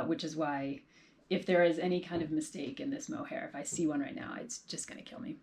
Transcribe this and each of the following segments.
which is why if there is any kind of mistake in this mohair, if I see one right now, it's just going to kill me.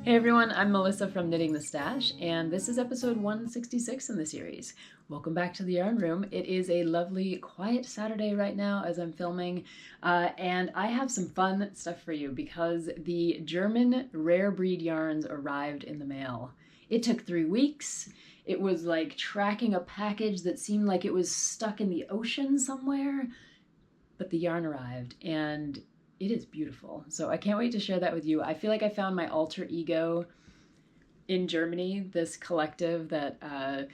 Hey everyone, I'm Melissa from Knitting the Stash, and this is episode 166 in the series. Welcome back to the Yarn Room. It is a lovely, quiet Saturday right now as I'm filming, and I have some fun stuff for you because the German rare breed yarns arrived in the mail. It took 3 weeks. It was like tracking a package that seemed like it was stuck in the ocean somewhere, but the yarn arrived, and it is beautiful. So I can't wait to share that with you. I feel like I found my alter ego in Germany, this collective that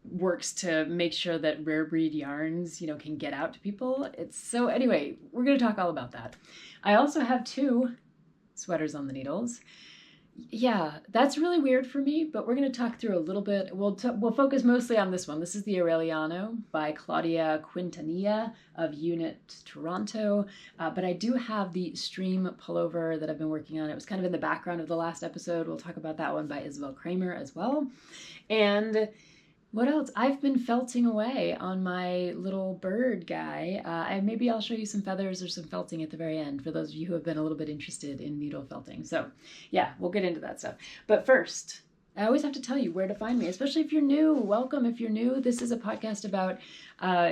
works to make sure that rare breed yarns, can get out to people. So anyway, we're going to talk all about that. I also have 2 sweaters on the needles. Yeah, that's really weird for me, but we're going to talk through a little bit. We'll focus mostly on this one. This is the Aureliano by Claudia Quintanilla of Eweknits, Toronto. But I do have the Stream pullover that I've been working on. It was kind of in the background of the last episode. We'll talk about that one by Isabell Kraemer as well. And what else? I've been felting away on my little bird guy. Maybe I'll show you some feathers or some felting at the very end for those of you who have been a little bit interested in needle felting. So yeah, we'll get into that stuff. But first, I always have to tell you where to find me, especially if you're new. Welcome if you're new. This is a podcast about,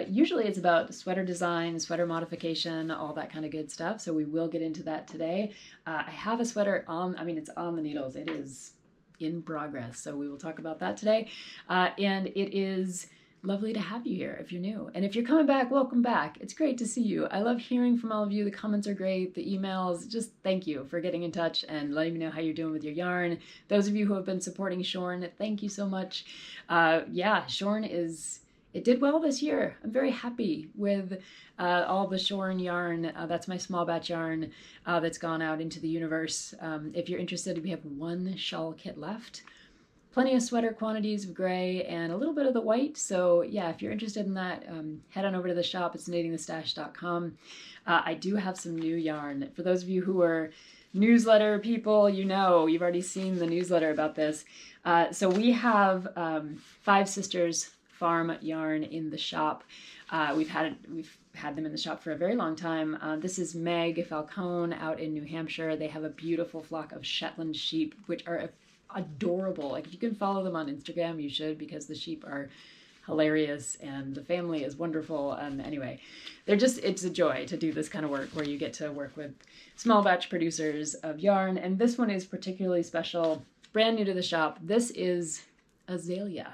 usually it's about sweater design, sweater modification, all that kind of good stuff. So we will get into that today. I have a sweater it's on the needles. It is in progress. So we will talk about that today. And it is lovely to have you here if you're new. And if you're coming back, welcome back. It's great to see you. I love hearing from all of you. The comments are great. The emails, just thank you for getting in touch and letting me know how you're doing with your yarn. Those of you who have been supporting Shorn, thank you so much. Shorn it did well this year. I'm very happy with all the Shorn yarn. That's my small batch yarn that's gone out into the universe. If you're interested, we have 1 shawl kit left. Plenty of sweater quantities of gray and a little bit of the white. So yeah, if you're interested in that, head on over to the shop. It's knittingthestash.com. I do have some new yarn. For those of you who are newsletter people, you've already seen the newsletter about this. So we have 5 Sisters farm yarn in the shop. We've had them in the shop for a very long time. This is Meg Falcone out in New Hampshire. They have a beautiful flock of Shetland sheep, which are adorable. Like if you can follow them on Instagram, you should, because the sheep are hilarious and the family is wonderful. Anyway, it's a joy to do this kind of work where you get to work with small batch producers of yarn. And this one is particularly special, brand new to the shop. This is Azalea.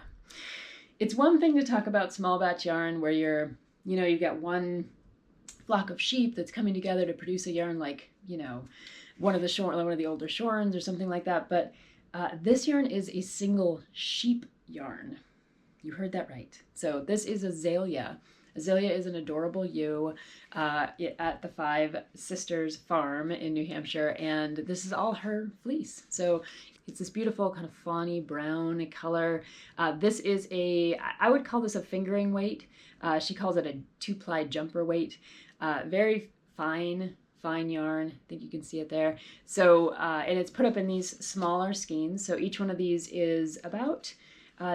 It's one thing to talk about small batch yarn where you've got one flock of sheep that's coming together to produce a yarn like, one of the older Shorns or something like that. But this yarn is a single sheep yarn. You heard that right. So this is Azalea. Azalea is an adorable ewe at the 5 Sisters farm in New Hampshire, and this is all her fleece. So it's this beautiful kind of fawny brown color. This is I would call this a fingering weight. She calls it a 2-ply jumper weight. Very fine yarn. I think you can see it there. So, and it's put up in these smaller skeins. So each one of these is about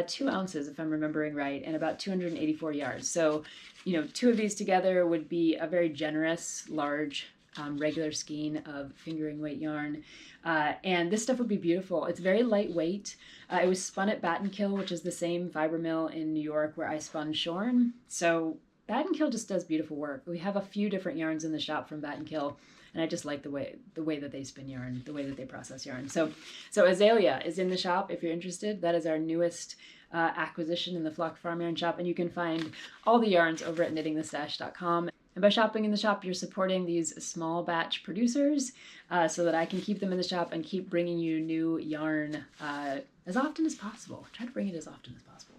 2 ounces, if I'm remembering right, and about 284 yards. So, 2 of these together would be a very generous, large, regular skein of fingering weight yarn. And this stuff would be beautiful. It's very lightweight. It was spun at Battenkill, which is the same fiber mill in New York where I spun Shorn. So Battenkill just does beautiful work. We have a few different yarns in the shop from Battenkill, and I just like the way that they spin yarn, the way that they process yarn. So Azalea is in the shop if you're interested. That is our newest acquisition in the Flock Farm Yarn Shop, and you can find all the yarns over at knittingthestash.com. And by shopping in the shop, you're supporting these small batch producers so that I can keep them in the shop and keep bringing you new yarn as often as possible. Try to bring it as often as possible.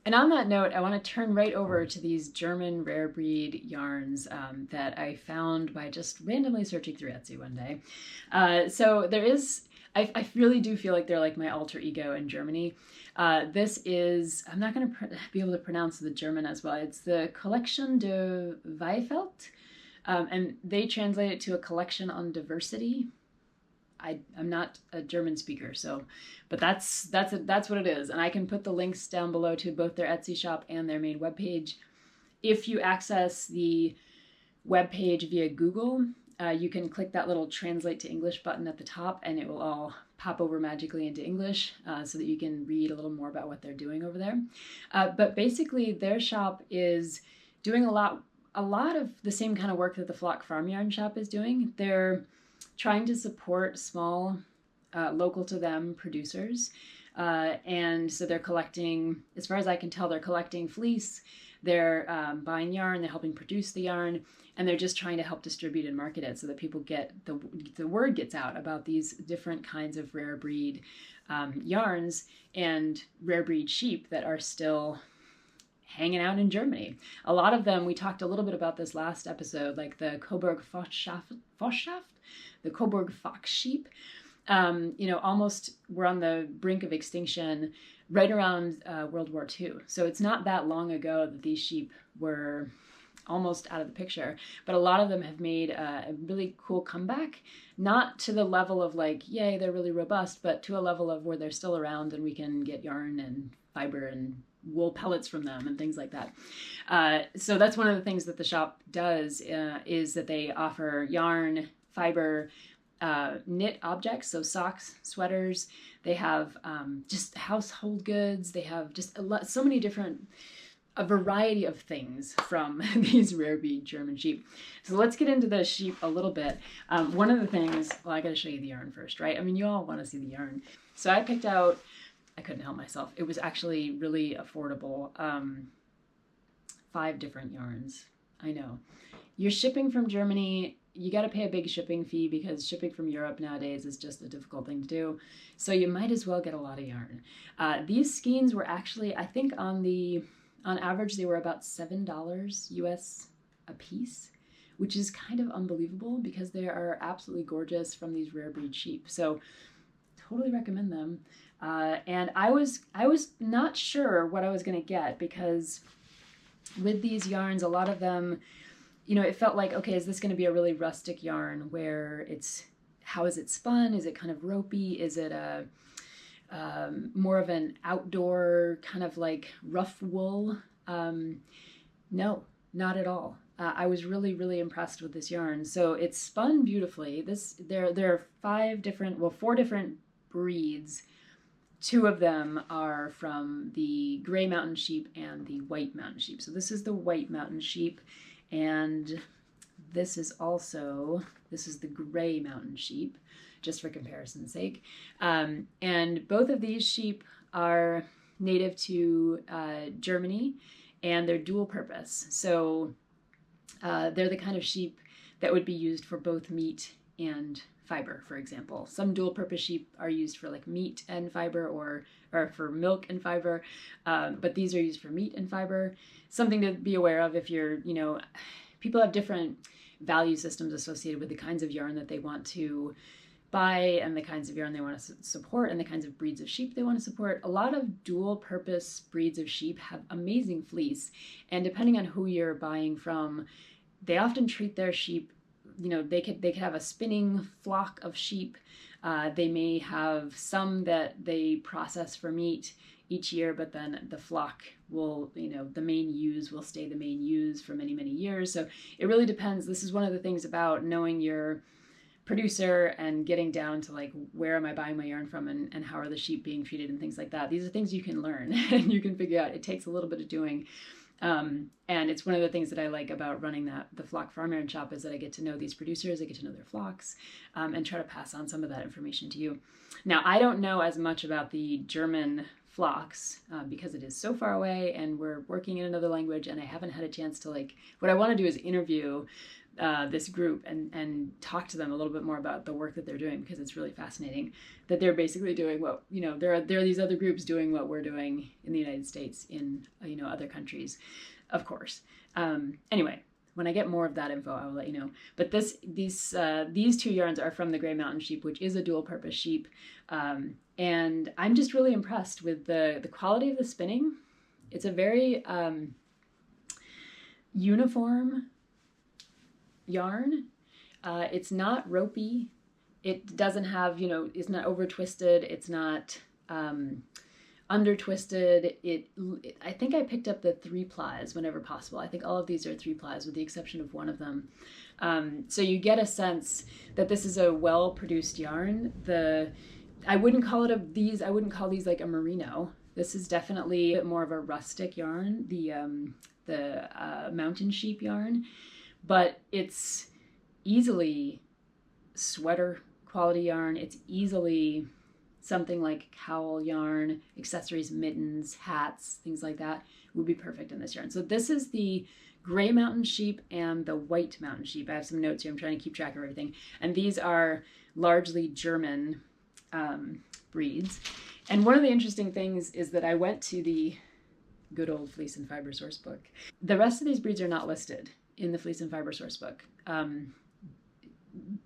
And on that note, I want to turn right over to these German rare breed yarns that I found by just randomly searching through Etsy one day. So there is, I really do feel like they're like my alter ego in Germany. This is, I'm not going to be able to pronounce the German as well. It's the Collection de Weifeld, and they translate it to a collection on diversity. I'm not a German speaker, so, but that's what it is. And I can put the links down below to both their Etsy shop and their main webpage. If you access the webpage via Google, you can click that little translate to English button at the top, and it will all pop over magically into English, so that you can read a little more about what they're doing over there. But basically, their shop is doing a lot of the same kind of work that the Flock Farm Yarn shop is doing. They're trying to support small, local to them producers. And so they're collecting, as far as I can tell, they're collecting fleece, they're buying yarn, they're helping produce the yarn, and they're just trying to help distribute and market it so that people get the word gets out about these different kinds of rare breed yarns and rare breed sheep that are still hanging out in Germany. A lot of them, we talked a little bit about this last episode, like the Coburg Fox Sheep, the Coburg Fox Sheep, almost were on the brink of extinction right around World War II. So it's not that long ago that these sheep were almost out of the picture, but a lot of them have made a really cool comeback, not to the level of like, yay, they're really robust, but to a level of where they're still around and we can get yarn and fiber and wool pellets from them and things like that. So that's one of the things that the shop does, is that they offer yarn, fiber, knit objects, so socks, sweaters. They have just household goods. They have just so many different, a variety of things from these rare breed German sheep. So let's get into the sheep a little bit. One of the things, well, I got to show you the yarn first, right? I mean, you all want to see the yarn. So I picked out, I couldn't help myself. It was actually really affordable. 5 different yarns. I know. You're shipping from Germany, you got to pay a big shipping fee because shipping from Europe nowadays is just a difficult thing to do. So you might as well get a lot of yarn. These skeins were actually, I think on average, they were about $7 US a piece, which is kind of unbelievable because they are absolutely gorgeous from these rare breed sheep. So totally recommend them. And I was not sure what I was going to get because with these yarns, a lot of them, it felt like, okay, is this going to be a really rustic yarn where how is it spun? Is it kind of ropey? Is it more of an outdoor kind of like rough wool? No, not at all. I was really, really impressed with this yarn. So it's spun beautifully. There are 4 different breeds. 2 of them are from the gray mountain sheep and the white mountain sheep. So this is the white mountain sheep, and this is the gray mountain sheep, just for comparison's sake. And both of these sheep are native to Germany, and they're dual purpose. So they're the kind of sheep that would be used for both meat and fiber, for example. Some dual purpose sheep are used for like meat and fiber or for milk and fiber, but these are used for meat and fiber. Something to be aware of if you're, people have different value systems associated with the kinds of yarn that they want to buy and the kinds of yarn they want to support and the kinds of breeds of sheep they want to support. A lot of dual purpose breeds of sheep have amazing fleece, and depending on who you're buying from, they often treat their sheep, they could have a spinning flock of sheep. They may have some that they process for meat each year, but then the flock will, the main ewes will stay the main ewes for many, many years. So it really depends. This is one of the things about knowing your producer and getting down to like, where am I buying my yarn from and how are the sheep being treated and things like that. These are things you can learn and you can figure out. It takes a little bit of doing. And it's one of the things that I like about running the Flock Farm Yarn shop is that I get to know these producers, I get to know their flocks, and try to pass on some of that information to you. Now, I don't know as much about the German flocks because it is so far away and we're working in another language, and I haven't had a chance to what I want to do is interview this group and talk to them a little bit more about the work that they're doing, because it's really fascinating that they're basically doing what, there are these other groups doing what we're doing in the United States in, other countries, of course. Anyway, when I get more of that info, I will let you know. But these 2 yarns are from the Gray Mountain Sheep, which is a dual purpose sheep. And I'm just really impressed with the quality of the spinning. It's a very uniform yarn. It's not ropey. It doesn't have, you know, it's not over twisted. It's not under twisted. I think I picked up the 3-plies whenever possible. I think all of these are 3-plies with the exception of one of them. So you get a sense that this is a well-produced yarn. I wouldn't call these like a merino. This is definitely a bit more of a rustic yarn, the mountain sheep yarn, but it's easily sweater quality yarn. It's easily something like cowl yarn, accessories, mittens, hats, things like that would be perfect in this yarn. So this is the gray mountain sheep and the white mountain sheep. I have some notes here. I'm trying to keep track of everything. And these are largely German breeds. And one of the interesting things is that I went to the good old Fleece and Fiber source book. The rest of these breeds are not listed in the Fleece and Fiber source book.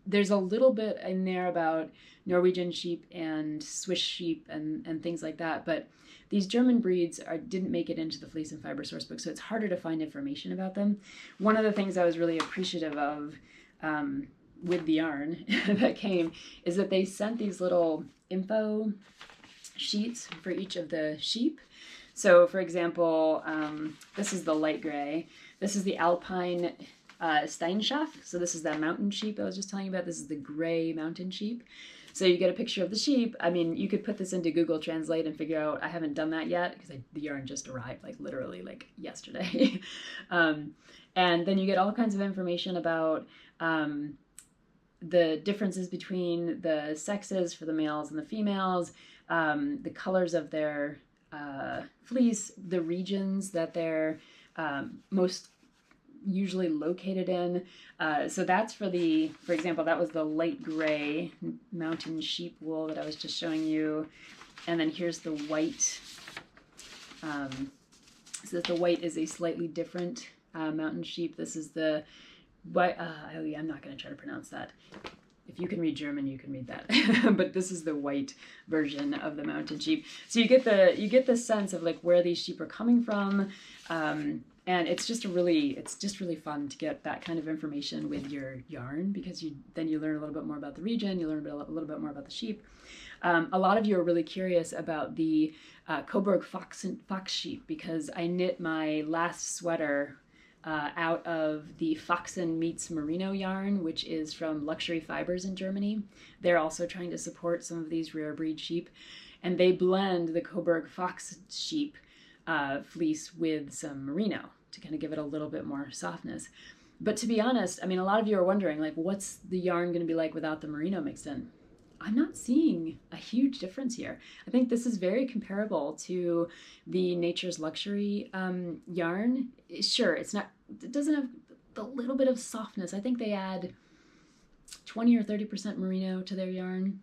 There's a little bit in there about Norwegian sheep and Swiss sheep and things like that, but these German breeds didn't make it into the Fleece and Fiber source book, so it's harder to find information about them. One of the things I was really appreciative of with the yarn that came is that they sent these little info sheets for each of the sheep. So for example, this is the light gray. This is the Alpine Steinschaft. So this is that mountain sheep I was just telling you about. This is the gray mountain sheep. So you get a picture of the sheep. I mean, you could put this into Google Translate and figure out, I haven't done that yet because the yarn just arrived like literally like yesterday. And then you get all kinds of information about the differences between the sexes for the males and the females, the colors of their fleece, the regions that they're most usually located in. So that's for example, that was the light gray mountain sheep wool that I was just showing you. And then here's the white. So the white is a slightly different mountain sheep. This is the white, I'm not going to try to pronounce that. If you can read German, you can read that. But this is the white version of the mountain sheep. So you get the sense of like where these sheep are coming from. And it's just really fun to get that kind of information with your yarn, because then you learn a little bit more about the region, you learn a little bit more about the sheep. A lot of you are really curious about the Coburg Fox Sheep, because I knit my last sweater out of the Foxen meets Merino yarn, which is from Luxury Fibers in Germany. They're also trying to support some of these rare breed sheep, and they blend the Coburg Fox Sheep fleece with some merino to kind of give it a little bit more softness. But to be honest, I mean, a lot of you are wondering, like, what's the yarn going to be like without the merino mixed in? I'm not seeing a huge difference here. I think this is very comparable to the Nature's Luxury yarn. Sure, it doesn't have the little bit of softness. I think they add 20 or 30% merino to their yarn.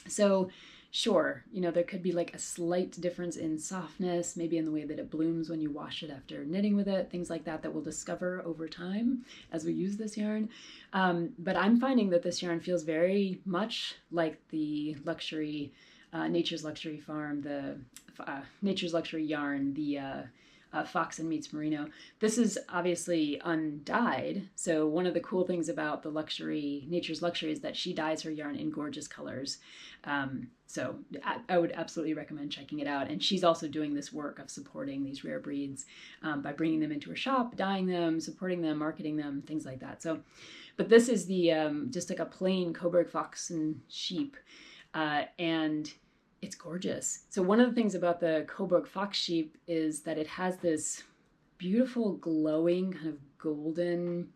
So sure, there could be like a slight difference in softness, maybe in the way that it blooms when you wash it after knitting with it, things like that we'll discover over time as we use this yarn. But I'm finding that this yarn feels very much like the luxury, Nature's Luxury farm, the Nature's Luxury yarn, the Foxen meets Merino. This is obviously undyed. So one of the cool things about the Nature's Luxury is that she dyes her yarn in gorgeous colors. So I would absolutely recommend checking it out. And she's also doing this work of supporting these rare breeds by bringing them into her shop, dyeing them, supporting them, marketing them, things like that. So, but this is the just like a plain Coburg Foxen sheep, and it's gorgeous. So one of the things about the Coburg Fox Sheep is that it has this beautiful glowing kind of golden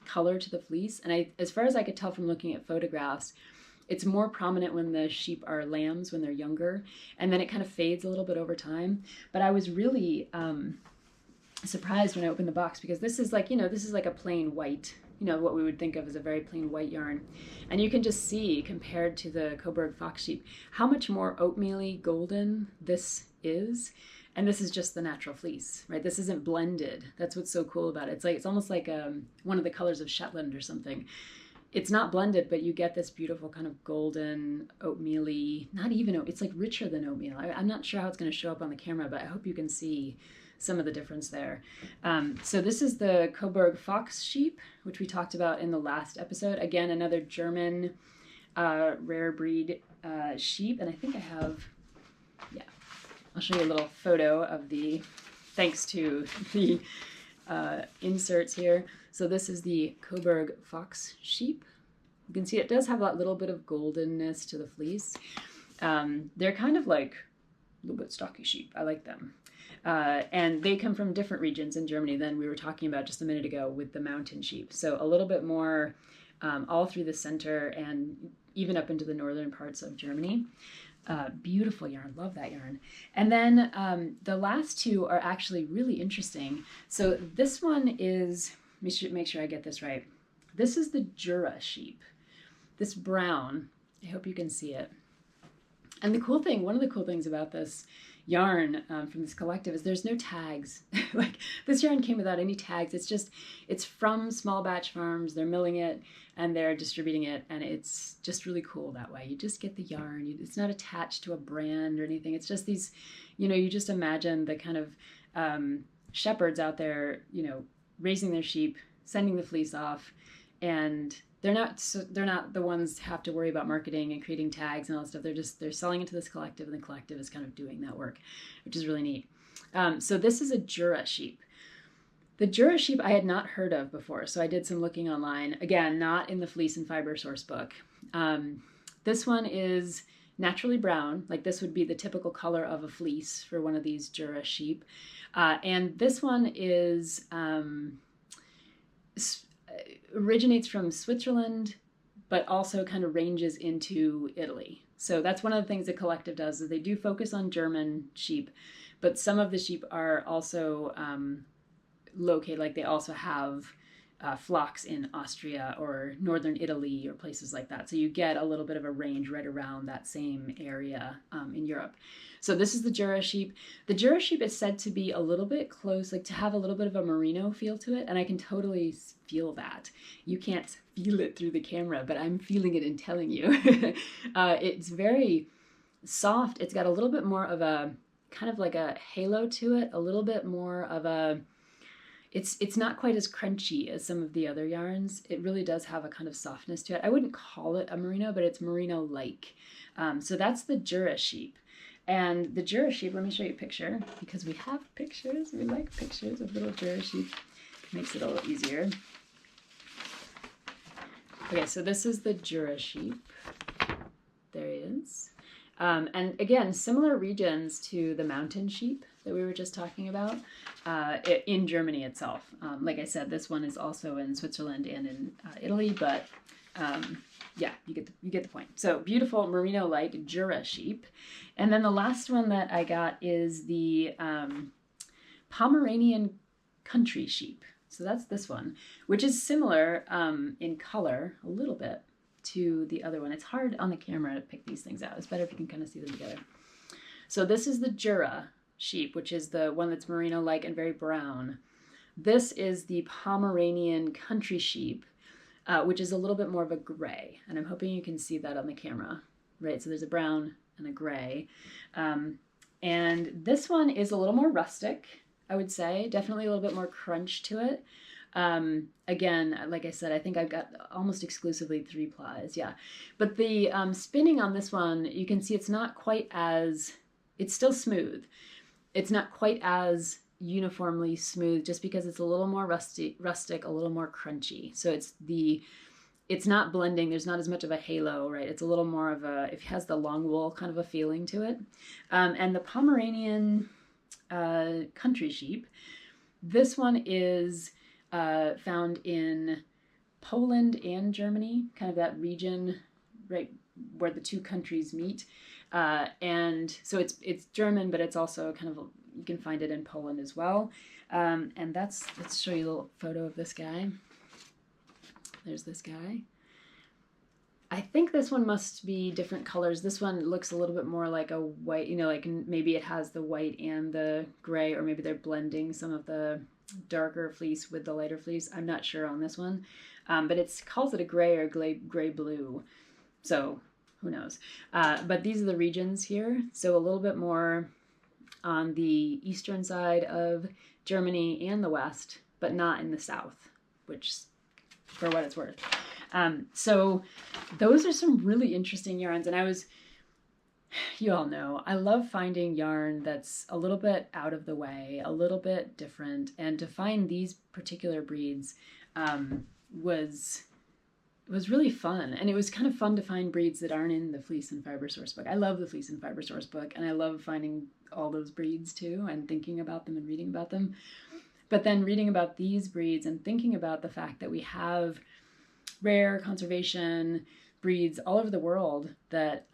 color to the fleece. And as far as I could tell from looking at photographs, it's more prominent when the sheep are lambs, when they're younger, and then it kind of fades a little bit over time. But I was really surprised when I opened the box, because this is like, this is like a plain white, what we would think of as a very plain white yarn. And you can just see, compared to the Coburg Fox Sheep, how much more oatmeal-y golden this is. And this is just the natural fleece, right? This isn't blended. That's what's so cool about it. It's almost like one of the colors of Shetland or something. It's not blended, but you get this beautiful kind of golden oatmeal-y, it's like richer than oatmeal. I'm not sure how it's going to show up on the camera, but I hope you can see some of the difference there. So this is the Coburg Fox Sheep, which we talked about in the last episode. Again, another German rare breed sheep, and I think I have, yeah, I'll show you a little photo of the, thanks to the inserts here. So this is the Coburg Fox Sheep. You can see it does have that little bit of goldenness to the fleece. They're kind of like a little bit stocky sheep. I like them. And they come from different regions in Germany than we were talking about just a minute ago with the mountain sheep. So a little bit more all through the center and even up into the northern parts of Germany. Beautiful yarn, love that yarn. And then the last two are actually really interesting. So this one is, let me make sure I get this right. This is the Jura sheep, this brown. I hope you can see it. And the cool thing, one of the cool things about this yarn from this collective is there's no tags. Like this yarn came without any tags. It's from small batch farms. They're milling it and they're distributing it, and it's just really cool that way. You just get the yarn. It's not attached to a brand or anything. It's just these, you just imagine the kind of shepherds out there, raising their sheep, sending the fleece off, and they're not the ones who have to worry about marketing and creating tags and all that stuff. They're selling it to this collective, and the collective is kind of doing that work, which is really neat. So this is a Jura sheep. The Jura sheep I had not heard of before, so I did some looking online. Again, not in the Fleece and Fiber source book. This one is naturally brown, like this would be the typical color of a fleece for one of these Jura sheep. And this one is originates from Switzerland, but also kind of ranges into Italy. So that's one of the things the collective does, is they do focus on German sheep, but some of the sheep are also located, like they also have flocks in Austria or northern Italy or places like that. So you get a little bit of a range right around that same area in Europe. So this is the Jura sheep. The Jura sheep is said to be a little bit close, like to have a little bit of a merino feel to it, and I can totally feel that. You can't feel it through the camera, but I'm feeling it and telling you. It's very soft. It's got a little bit more of a kind of like a halo to it, a little bit more of a, it's not quite as crunchy as some of the other yarns. It really does have a kind of softness to it. I wouldn't call it a merino, but it's merino-like. So that's the Jura sheep. And the Jura sheep, let me show you a picture, because we have pictures. We like pictures of little Jura sheep. Makes it a little easier. Okay, so this is the Jura sheep. There he is. And again, similar regions to the mountain sheep that we were just talking about in Germany itself. Like I said, this one is also in Switzerland and in Italy, but yeah, you get the point. So beautiful merino-like Jura sheep. And then the last one that I got is the Pomeranian country sheep. So that's this one, which is similar in color a little bit to the other one. It's hard on the camera to pick these things out. It's better if you can kind of see them together. So this is the Jura sheep, which is the one that's merino-like and very brown. This is the Pomeranian country sheep, which is a little bit more of a gray. And I'm hoping you can see that on the camera, right? So there's a brown and a gray. And this one is a little more rustic, I would say. Definitely a little bit more crunch to it. Again, like I said, I think I've got almost exclusively 3 plies, yeah. But the spinning on this one, you can see it's not quite as, it's still smooth. It's not quite as uniformly smooth just because it's a little more rustic, a little more crunchy. So it's not blending. There's not as much of a halo, right? It's a little more of a, it has the long wool kind of a feeling to it. And the Pomeranian country sheep, this one is found in Poland and Germany, kind of that region, right where the two countries meet. And so it's German, but it's also kind of, you can find it in Poland as well. And let's show you a little photo of this guy. There's this guy. I think this one must be different colors. This one looks a little bit more like a white, like maybe it has the white and the gray, or maybe they're blending some of the darker fleece with the lighter fleece. I'm not sure on this one, but it calls it a gray or gray blue. So who knows? But these are the regions here. So a little bit more on the eastern side of Germany and the west, but not in the south, which, for what it's worth. So those are some really interesting yarns. And you all know, I love finding yarn that's a little bit out of the way, a little bit different. And to find these particular breeds was really fun. And it was kind of fun to find breeds that aren't in the Fleece and Fiber Source book. I love the Fleece and Fiber Source book, and I love finding all those breeds too and thinking about them and reading about them. But then reading about these breeds and thinking about the fact that we have rare conservation breeds all over the world that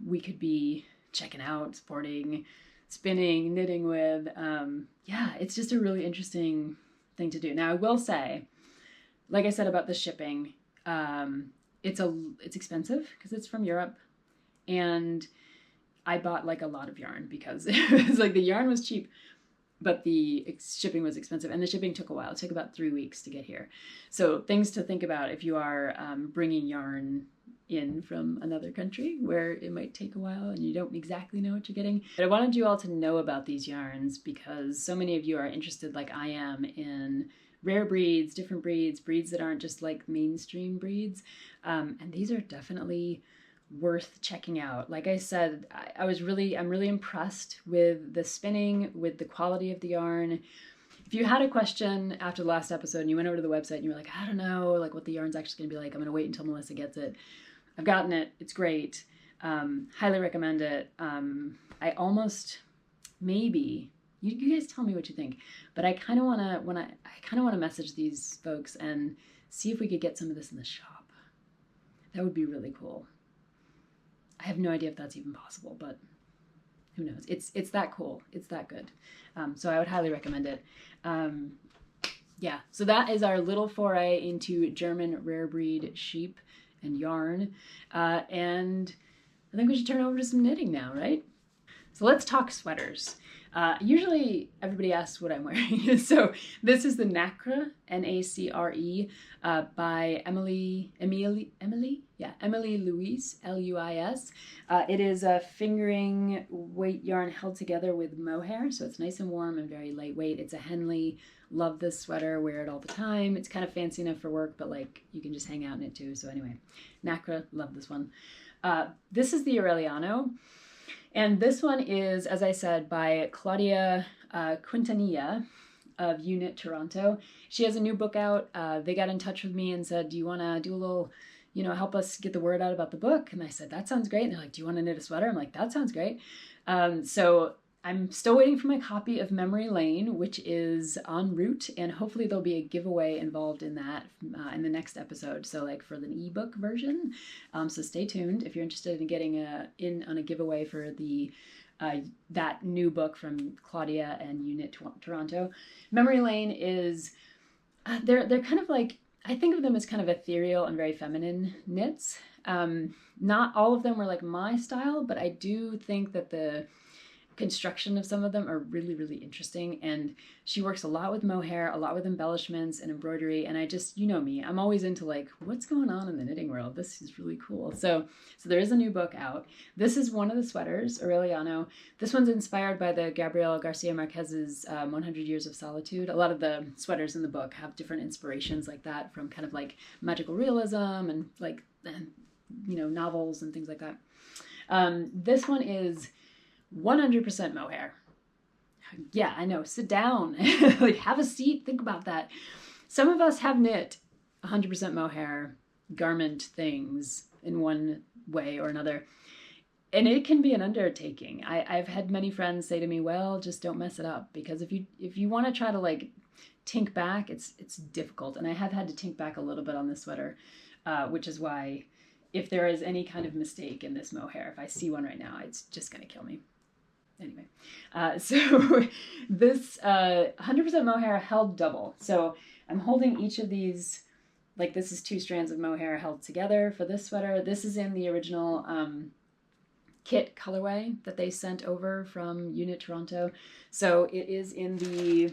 we could be checking out, supporting, spinning, knitting with. Yeah, it's just a really interesting thing to do. Now, I will say, like I said about the shipping, it's expensive because it's from Europe, and I bought like a lot of yarn because it was like the yarn was cheap, but the shipping was expensive, and the shipping took a while. It took about 3 weeks to get here. So things to think about if you are bringing yarn in from another country where it might take a while and you don't exactly know what you're getting. But I wanted you all to know about these yarns because so many of you are interested, like I am, in rare breeds, different breeds, breeds that aren't just like mainstream breeds. And these are definitely worth checking out. Like I said, I'm really impressed with the spinning, with the quality of the yarn. If you had a question after the last episode and you went over to the website and you were like, I don't know, like what the yarn's actually gonna be like, I'm gonna wait until Melissa gets it. I've gotten it, it's great. Highly recommend it. I almost, maybe, you guys tell me what you think, but I kind of want to message these folks and see if we could get some of this in the shop. That would be really cool. I have no idea if that's even possible, but who knows? It's that cool. It's that good. So I would highly recommend it. Yeah, so that is our little foray into German rare breed sheep and yarn. And I think we should turn over to some knitting now, right? So let's talk sweaters. Usually everybody asks what I'm wearing. So this is the Nacre, N-A-C-R-E, by Emily Louise, L-U-I-S. It is a fingering weight yarn held together with mohair, so it's nice and warm and very lightweight. It's a Henley. Love this sweater, wear it all the time. It's kind of fancy enough for work, but like you can just hang out in it too. So anyway, Nacre, love this one. This is the Aureliano. And this one is, as I said, by Claudia Quintanilla of Eweknits Toronto. She has a new book out. They got in touch with me and said, do you want to do a little, help us get the word out about the book? And I said, that sounds great. And they're like, do you want to knit a sweater? I'm like, that sounds great. So I'm still waiting for my copy of Memory Lane, which is en route, and hopefully there'll be a giveaway involved in that in the next episode. So like for the ebook version. So stay tuned if you're interested in getting in on a giveaway for the that new book from Claudia and Eweknits Toronto. Memory Lane is they're kind of like, I think of them as kind of ethereal and very feminine knits. Not all of them were like my style, but I do think that the construction of some of them are really, really interesting. And she works a lot with mohair, a lot with embellishments and embroidery. And I just, you know me, I'm always into like, what's going on in the knitting world? This is really cool. So there is a new book out. This is one of the sweaters, Aureliano. This one's inspired by the Gabriel Garcia Marquez's 100 Years of Solitude. A lot of the sweaters in the book have different inspirations like that from kind of like magical realism and like, novels and things like that. This one is 100% mohair. Yeah, I know. Sit down. Like, have a seat. Think about that. Some of us have knit 100% mohair garment things in one way or another. And it can be an undertaking. I've had many friends say to me, well, just don't mess it up. Because if you want to try to like tink back, it's difficult. And I have had to tink back a little bit on this sweater, which is why if there is any kind of mistake in this mohair, if I see one right now, it's just going to kill me. Anyway, so this 100% mohair held double. So I'm holding each of these, like this is 2 strands of mohair held together for this sweater. This is in the original kit colorway that they sent over from Eweknits Toronto. So it is in the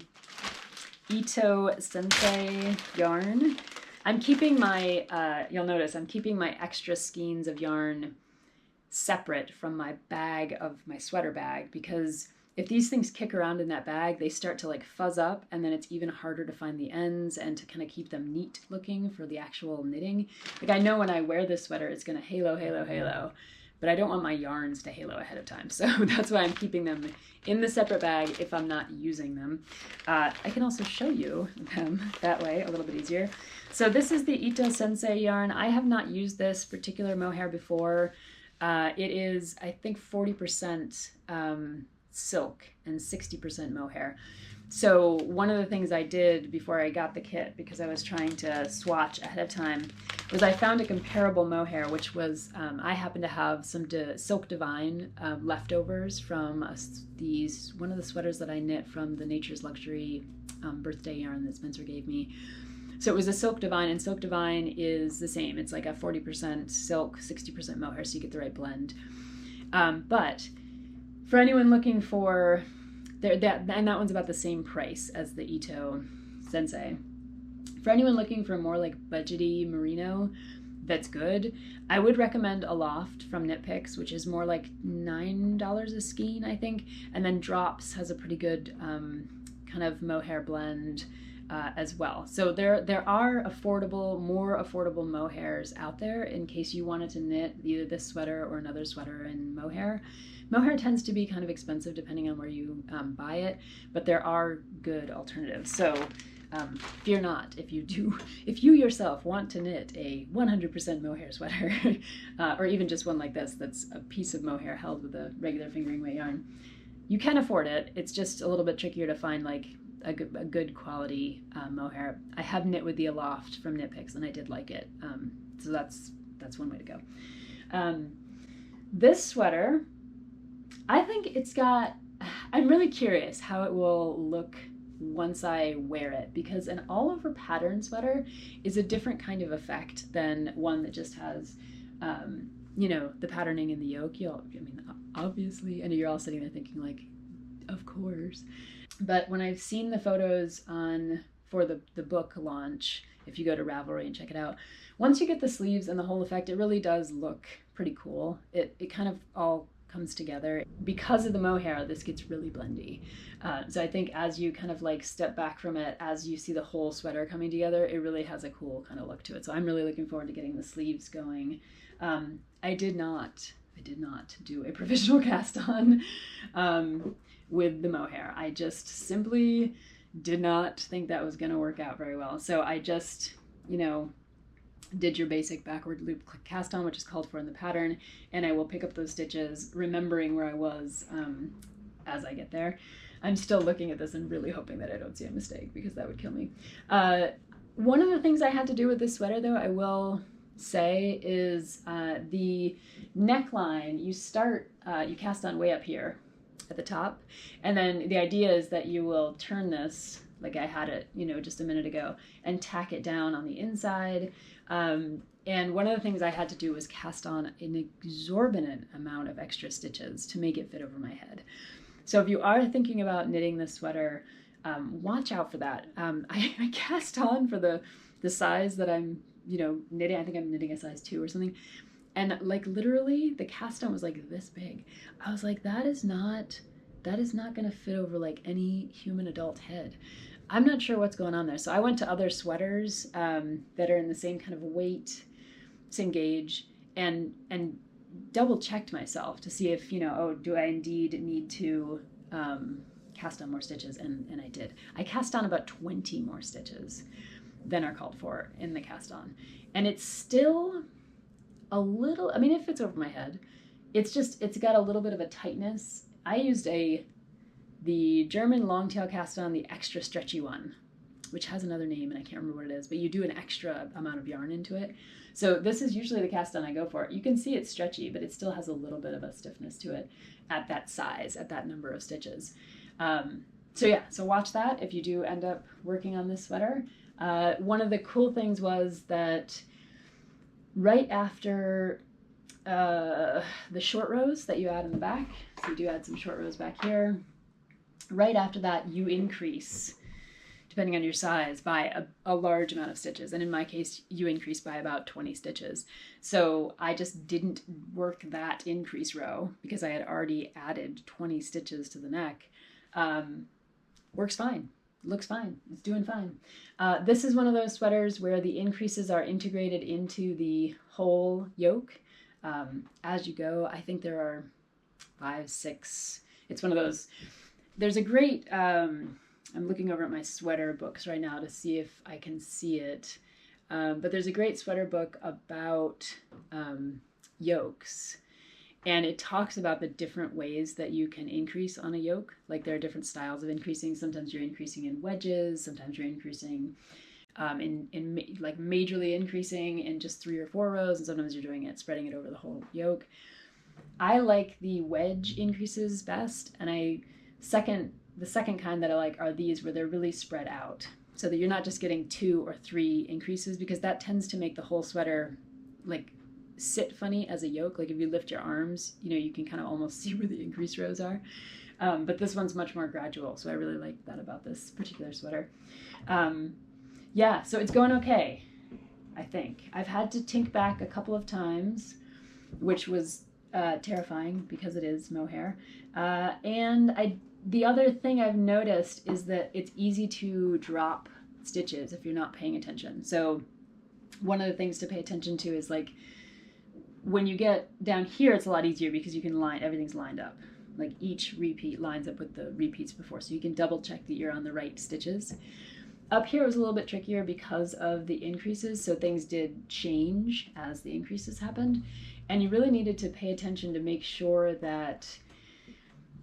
Ito Sensei yarn. I'm keeping my, you'll notice I'm keeping my extra skeins of yarn separate from my bag of my sweater bag because if these things kick around in that bag, they start to like fuzz up, and then it's even harder to find the ends and to kind of keep them neat looking for the actual knitting. Like I know when I wear this sweater, it's gonna halo, halo, halo, but I don't want my yarns to halo ahead of time. So that's why I'm keeping them in the separate bag if I'm not using them. I can also show you them that way, a little bit easier. So this is the Ito Sensei yarn. I have not used this particular mohair before. It is, I think, 40% silk and 60% mohair. So one of the things I did before I got the kit, because I was trying to swatch ahead of time, was I found a comparable mohair, which was, I happen to have some Silk Divine leftovers from one of the sweaters that I knit from the Nature's Luxury birthday yarn that Spencer gave me. So it was a Silk Divine, and Silk Divine is the same. It's like a 40% silk, 60% mohair, so you get the right blend. But for anyone looking for, and that one's about the same price as the Ito Sensei. For anyone looking for more like budgety merino that's good, I would recommend Aloft from Knit Picks, which is more like $9 a skein, I think. And then Drops has a pretty good kind of mohair blend as well. So there are more affordable mohairs out there in case you wanted to knit either this sweater or another sweater in mohair. Mohair tends to be kind of expensive depending on where you buy it, but there are good alternatives. So fear not if you yourself want to knit a 100% mohair sweater, or even just one like this that's a piece of mohair held with a regular fingering weight yarn. You can afford it. It's just a little bit trickier to find like a good quality mohair. I have knit with the Aloft from Knit Picks, and I did like it. So that's one way to go. This sweater, I think I'm really curious how it will look once I wear it, because an all-over pattern sweater is a different kind of effect than one that just has, the patterning in the yoke. Obviously, and you're all sitting there thinking like, of course. But when I've seen the photos for the book launch, if you go to Ravelry and check it out, once you get the sleeves and the whole effect, it really does look pretty cool. It kind of all comes together. Because of the mohair, this gets really blendy. So I think as you kind of like step back from it, as you see the whole sweater coming together, it really has a cool kind of look to it. So I'm really looking forward to getting the sleeves going. I did not do a provisional cast on with the mohair. I just simply did not think that was going to work out very well. So I just, did your basic backward loop cast on, which is called for in the pattern, and I will pick up those stitches, remembering where I was as I get there. I'm still looking at this and really hoping that I don't see a mistake, because that would kill me. One of the things I had to do with this sweater, though, I will say, is the neckline. You cast on way up here at the top, and then the idea is that you will turn this like I had it, just a minute ago, and tack it down on the inside. And one of the things I had to do was cast on an exorbitant amount of extra stitches to make it fit over my head. So if you are thinking about knitting this sweater, watch out for that. I cast on for the size that I'm, knitting. I think I'm knitting a size 2 or something. And like literally the cast on was like this big. I was like, that is not going to fit over like any human adult head. I'm not sure what's going on there. So I went to other sweaters that are in the same kind of weight, same gauge, and double checked myself to see if, do I indeed need to cast on more stitches? And I did. I cast on about 20 more stitches than are called for in the cast on. And it's still a little, it fits over my head. It's got a little bit of a tightness. I used the German longtail cast on, the extra stretchy one, which has another name and I can't remember what it is, but you do an extra amount of yarn into it. So this is usually the cast on I go for. You can see it's stretchy, but it still has a little bit of a stiffness to it at that size, at that number of stitches. So watch that if you do end up working on this sweater. One of the cool things was that right after the short rows that you add in the back, so you do add some short rows back here, right after that you increase depending on your size, by a large amount of stitches. And in my case, you increase by about 20 stitches. So I just didn't work that increase row because I had already added 20 stitches to the neck. Works fine. Looks fine. It's doing fine. This is one of those sweaters where the increases are integrated into the whole yoke as you go. I think there are 5, 6. It's one of those. There's a great, I'm looking over at my sweater books right now to see if I can see it. But there's a great sweater book about yokes. And it talks about the different ways that you can increase on a yoke. Like there are different styles of increasing. Sometimes you're increasing in wedges. Sometimes you're increasing like majorly increasing in just 3 or 4 rows. And sometimes you're doing it, spreading it over the whole yoke. I like the wedge increases best. And the second kind that I like are these where they're really spread out. So that you're not just getting 2 or 3 increases, because that tends to make the whole sweater like sit funny as a yoke. Like if you lift your arms, you can kind of almost see where the increase rows are. But this one's much more gradual. So I really like that about this particular sweater. Yeah, so it's going okay, I think. I've had to tink back a couple of times, which was terrifying because it is mohair. And the other thing I've noticed is that it's easy to drop stitches if you're not paying attention. So one of the things to pay attention to is like, when you get down here, it's a lot easier because you can everything's lined up. Like each repeat lines up with the repeats before, so you can double check that you're on the right stitches. Up here it was a little bit trickier because of the increases, so things did change as the increases happened. And you really needed to pay attention to make sure that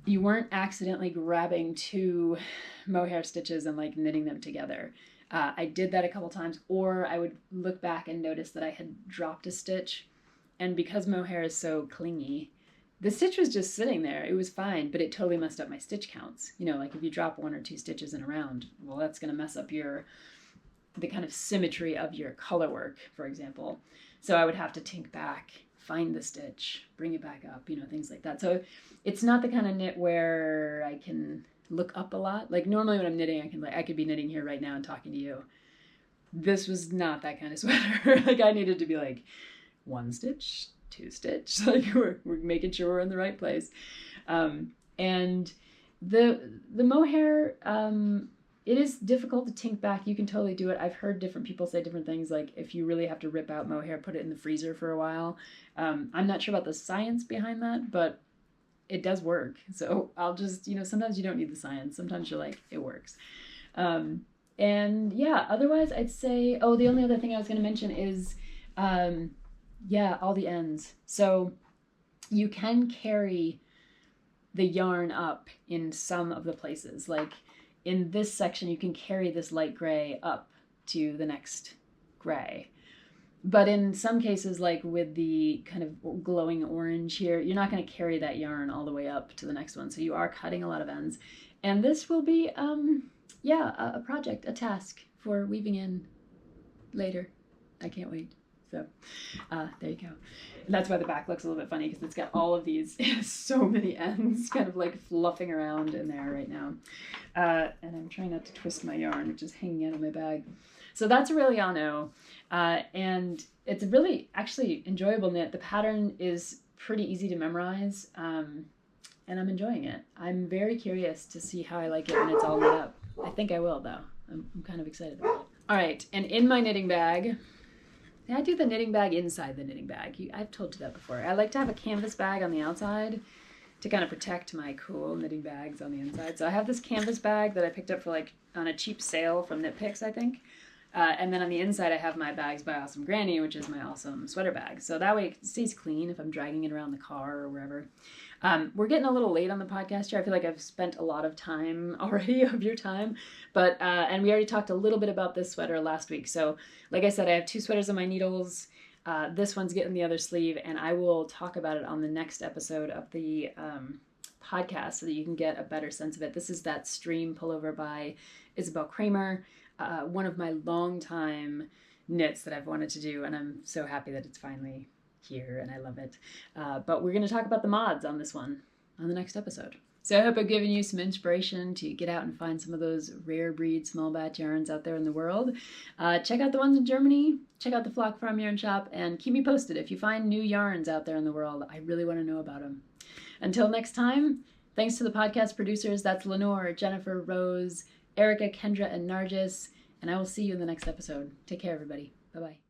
you weren't accidentally grabbing 2 mohair stitches and like knitting them together. I did that a couple times, or I would look back and notice that I had dropped a stitch. And because mohair is so clingy, the stitch was just sitting there. It was fine, but it totally messed up my stitch counts. Like if you drop 1 or 2 stitches in a round, well, that's going to mess up the kind of symmetry of your color work, for example. So I would have to tink back, find the stitch, bring it back up, things like that. So it's not the kind of knit where I can look up a lot. Like normally when I'm knitting, I could be knitting here right now and talking to you. This was not that kind of sweater. Like I needed to be like, 1 stitch, 2 stitch, like we're making sure we're in the right place. And the mohair, it is difficult to tink back. You can totally do it. I've heard different people say different things, like if you really have to rip out mohair, put it in the freezer for a while. I'm not sure about the science behind that, but it does work. So I'll just, sometimes you don't need the science. Sometimes you're like, it works. And yeah, otherwise I'd say, the only other thing I was going to mention is, all the ends. So you can carry the yarn up in some of the places. Like in this section, you can carry this light gray up to the next gray. But in some cases, like with the kind of glowing orange here, you're not going to carry that yarn all the way up to the next one. So you are cutting a lot of ends. And this will be, a project, a task for weaving in later. I can't wait. So there you go. And that's why the back looks a little bit funny, because it's got all of these so many ends kind of like fluffing around in there right now. And I'm trying not to twist my yarn, which is hanging out of my bag. So that's Aureliano. And it's a really actually enjoyable knit. The pattern is pretty easy to memorize. And I'm enjoying it. I'm very curious to see how I like it when it's all knit up. I think I will, though. I'm kind of excited about it. All right, and in my knitting bag, I do the knitting bag inside the knitting bag. I've told you that before. I like to have a canvas bag on the outside to kind of protect my cool knitting bags on the inside. So I have this canvas bag that I picked up for like on a cheap sale from Knit Picks, I think. And then on the inside, I have my Bags by Awesome Grannie, which is my awesome sweater bag. So that way it stays clean if I'm dragging it around the car or wherever. We're getting a little late on the podcast here. I feel like I've spent a lot of time already of your time, but and we already talked a little bit about this sweater last week. So like I said, I have 2 sweaters on my needles. This one's getting the other sleeve, and I will talk about it on the next episode of the podcast so that you can get a better sense of it. This is that Stream Pullover by Isabell Kraemer, one of my long-time knits that I've wanted to do, and I'm so happy that it's finally here, and I love it. But we're going to talk about the mods on this one on the next episode. So I hope I've given you some inspiration to get out and find some of those rare breed small batch yarns out there in the world. Check out the ones in Germany, check out the Flock Farm Yarn Shop, and keep me posted if you find new yarns out there in the world. I really want to know about them. Until next time, thanks to the podcast producers. That's Lenore, Jennifer, Rose, Erica, Kendra, and Nargis. And I will see you in the next episode. Take care, everybody. Bye-bye.